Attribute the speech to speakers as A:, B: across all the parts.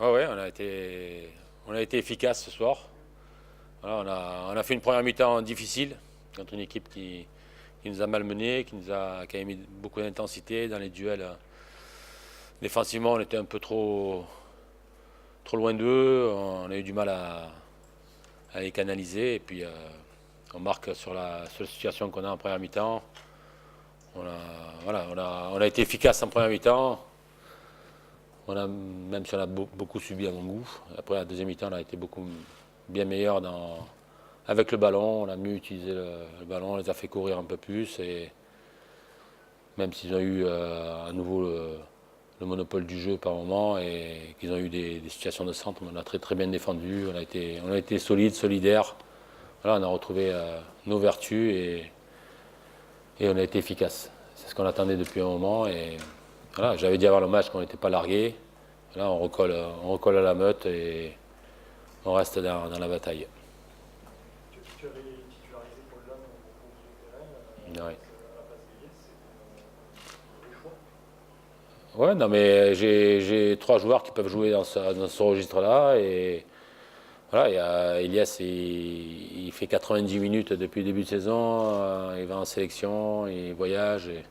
A: Ah ouais, on a été efficace ce soir. Voilà, on a fait une première mi-temps difficile contre une équipe qui nous a malmenés, qui a mis beaucoup d'intensité dans les duels. Défensivement, on était un peu trop loin d'eux. On a eu du mal à les canaliser. Et puis, on marque sur la seule situation qu'on a en première mi-temps. On a été efficace en première mi-temps. Même si on a beaucoup subi à mon goût. Après, la deuxième mi-temps, on a été beaucoup bien meilleur avec le ballon. On a mieux utilisé le ballon, on les a fait courir un peu plus. Et même s'ils ont eu à nouveau le monopole du jeu par moment et qu'ils ont eu des situations de centre, on a très, très bien défendu. On a été solide, solidaire. Voilà, on a retrouvé nos vertus et on a été efficace. C'est ce qu'on attendait depuis un moment. Et voilà, j'avais dit avant le match qu'on n'était pas largué. Là, on recolle à la meute et on reste dans la bataille.
B: Tu avais titularisé Paul Lannes au milieu de terrain
A: Ouais.
B: à la place d'Elias, c'est un choix.
A: Ouais, non, mais j'ai trois joueurs qui peuvent jouer dans ce registre-là. Et voilà, Elias, il fait 90 minutes depuis le début de saison. Il va en sélection, il voyage. Et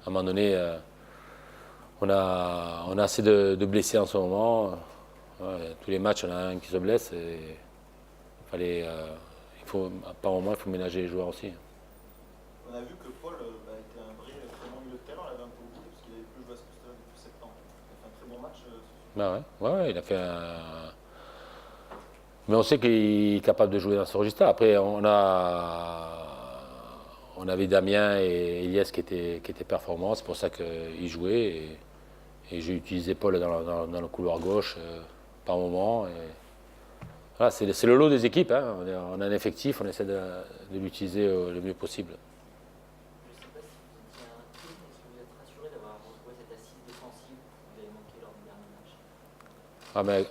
A: à un moment donné, on a assez de blessés en ce moment. Ouais, tous les matchs, on a un qui se blesse. Et par moment, il faut ménager les joueurs aussi.
C: On a vu que Paul était un vrai très bon milieu de terrain, on l'avait un peu oublié parce qu'il avait plus joué à ce poste-là depuis septembre. Il a fait un très bon match.
A: Bah ouais, il a fait un. Mais on sait qu'il est capable de jouer dans ce registre. Après, on avait Damien et Elias qui étaient performants. C'est pour ça qu'ils jouaient. Et j'ai utilisé Paul dans le couloir gauche par moment. Et voilà, c'est le lot des équipes. Hein. On a un effectif, on essaie de l'utiliser le mieux possible.
D: Je ne sais pas si vous étiez inquiet, mais est-ce que vous êtes rassuré d'avoir retrouvé cette assise défensive que vous avez manqué lors du dernier match?
A: Ah, mais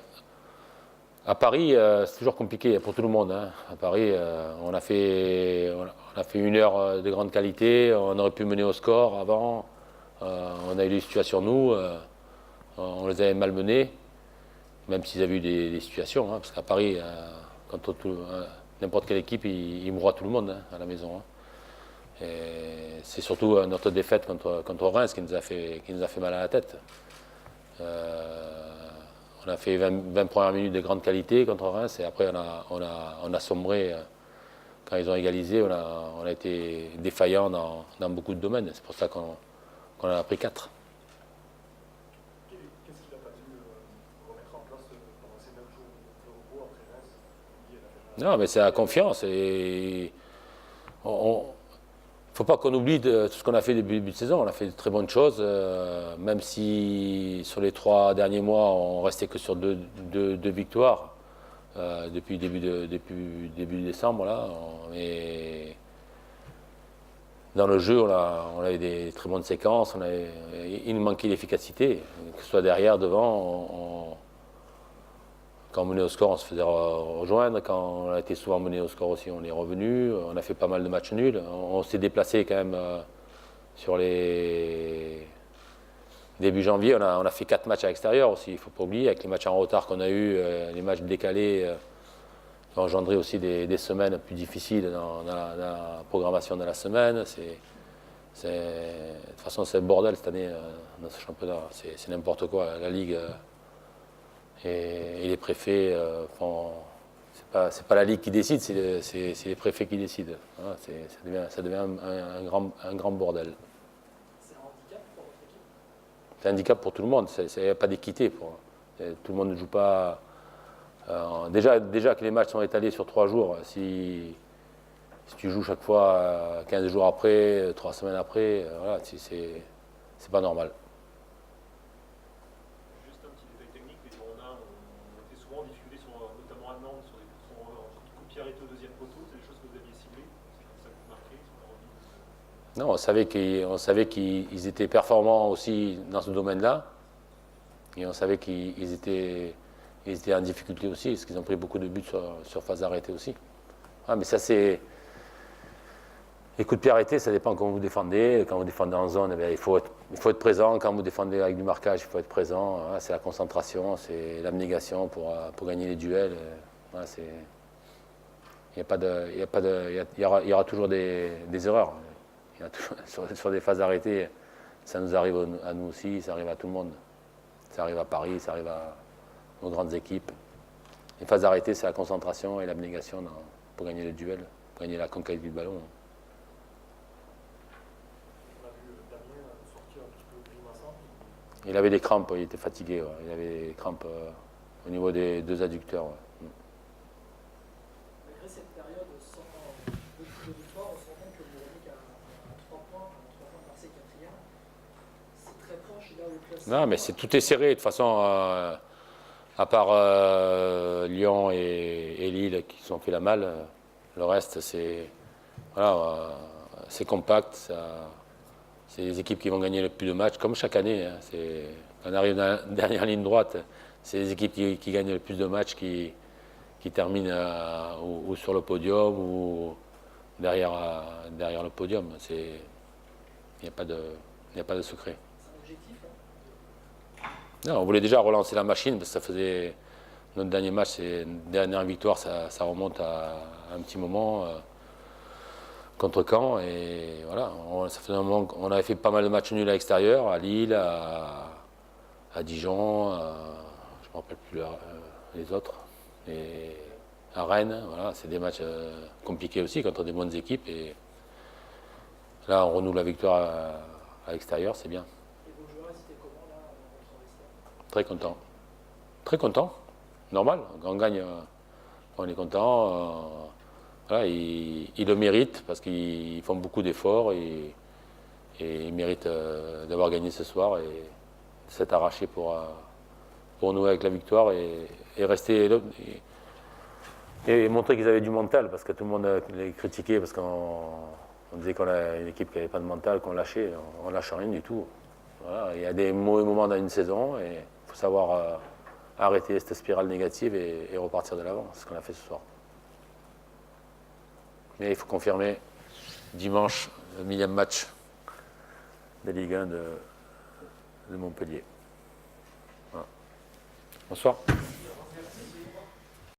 A: à Paris, c'est toujours compliqué pour tout le monde. Hein. À Paris, on a fait une heure de grande qualité. On aurait pu mener au score avant. On a eu des situations, nous. On les avait malmenés, même s'ils avaient eu des situations. Hein, parce qu'à Paris, n'importe quelle équipe, il mouroie tout le monde hein, à la maison. Hein. Et c'est surtout notre défaite contre Reims qui nous a fait mal à la tête. On a fait 20 premières minutes de grande qualité contre Reims et après on a sombré. Quand ils ont égalisé, on a été défaillant dans beaucoup de domaines. C'est pour ça qu'on en a pris 4.
B: Qu'est-ce qu'il n'a pas dû remettre en place pendant ces 9 jours de repos après Reims?
A: Non, mais c'est la confiance. Et on, faut pas qu'on oublie tout ce qu'on a fait depuis le début de saison. On a fait de très bonnes choses, même si sur les 3 derniers mois, on restait que sur deux victoires depuis début décembre. Là. Mais dans le jeu, on avait des très bonnes séquences. Il nous manquait l'efficacité, que ce soit derrière, devant. Quand on menait au score, on se faisait rejoindre. Quand on a été souvent mené au score aussi, on est revenu. On a fait pas mal de matchs nuls. On s'est déplacé quand même sur les début janvier. On a fait 4 matchs à l'extérieur aussi. Il ne faut pas oublier, avec les matchs en retard qu'on a eu, les matchs décalés, qui ont engendré aussi des semaines plus difficiles dans la programmation de la semaine. De toute façon, c'est le bordel cette année dans ce championnat. C'est n'importe quoi. La Ligue. Et les préfets font. C'est pas la Ligue qui décide, c'est les préfets qui décident. Voilà, ça devient un grand bordel.
D: C'est un handicap pour votre équipe?
A: C'est un handicap pour tout le monde, il n'y a pas d'équité. Tout le monde ne joue pas. Déjà que les matchs sont étalés sur 3 jours, si tu joues chaque fois 15 jours après, 3 semaines après, voilà, c'est pas normal.
B: Juste un petit détail technique, les Girondins ont été souvent en difficulté, notamment à Nantes, sur des coups de pied arrêtés au deuxième poteau. C'est des choses que vous aviez ciblées, ça vous marquait, ça vous envie de...
A: Non, on savait qu'ils étaient performants aussi dans ce domaine-là. Et on savait qu'ils étaient en difficulté aussi, parce qu'ils ont pris beaucoup de buts sur phase arrêtée aussi. Ah, mais ça, c'est. Les coups de pied arrêtés, ça dépend comment vous défendez. Quand vous défendez en zone, eh bien, il faut être présent. Quand vous défendez avec du marquage, il faut être présent. Voilà, c'est la concentration, c'est l'abnégation pour gagner les duels. Voilà, il y aura toujours des erreurs. Il y a toujours, sur des phases arrêtées, ça nous arrive à nous aussi, ça arrive à tout le monde. Ça arrive à Paris, ça arrive à nos grandes équipes. Les phases arrêtées, c'est la concentration et l'abnégation pour gagner le duel, pour gagner la conquête du ballon.
B: On a vu Damien sortir un petit peu grimaçant.
A: Il avait des crampes, il était fatigué. Ouais. Il avait des crampes au niveau des 2 adducteurs. Ouais.
E: Malgré cette période sans beaucoup de victoires, on se rend compte que Véronique a 3 points par ses quatrièmes. C'est très proche là au classement.
A: Non, mais tout est serré. De toute façon, à part Lyon et Lille qui se sont fait la malle, le reste, c'est compact. C'est les équipes qui vont gagner le plus de matchs, comme chaque année. Hein. Quand on arrive dans la dernière ligne droite, c'est les équipes qui gagnent le plus de matchs qui terminent ou sur le podium ou derrière le podium. Il n'y a pas de secret.
E: C'est un objectif.
A: Non, on voulait déjà relancer la machine parce que ça faisait notre dernier match, c'est dernière victoire, ça remonte à un petit moment contre Caen et voilà, ça faisait un moment qu'on avait fait pas mal de matchs nuls à l'extérieur, à Lille, à Dijon, je ne me rappelle plus les autres, et à Rennes, voilà, c'est des matchs compliqués aussi contre des bonnes équipes et là on renoue la victoire à l'extérieur, c'est bien.
E: Et vos joueurs, ils étaient comment là contre Vesta?
A: Très content. Très content. Normal. Quand on gagne, on est content. Voilà, ils le méritent parce qu'ils font beaucoup d'efforts et ils méritent d'avoir gagné ce soir et s'être arrachés pour nous avec la victoire et rester et montrer qu'ils avaient du mental parce que tout le monde les critiquait parce qu'on disait qu'on a une équipe qui n'avait pas de mental, qu'on lâchait. On lâche rien du tout. Voilà, il y a des mauvais moments dans une saison et il faut savoir arrêter cette spirale négative et repartir de l'avant. C'est ce qu'on a fait ce soir. Mais il faut confirmer dimanche le 1000e match de Ligue 1 de Montpellier. Voilà. Bonsoir.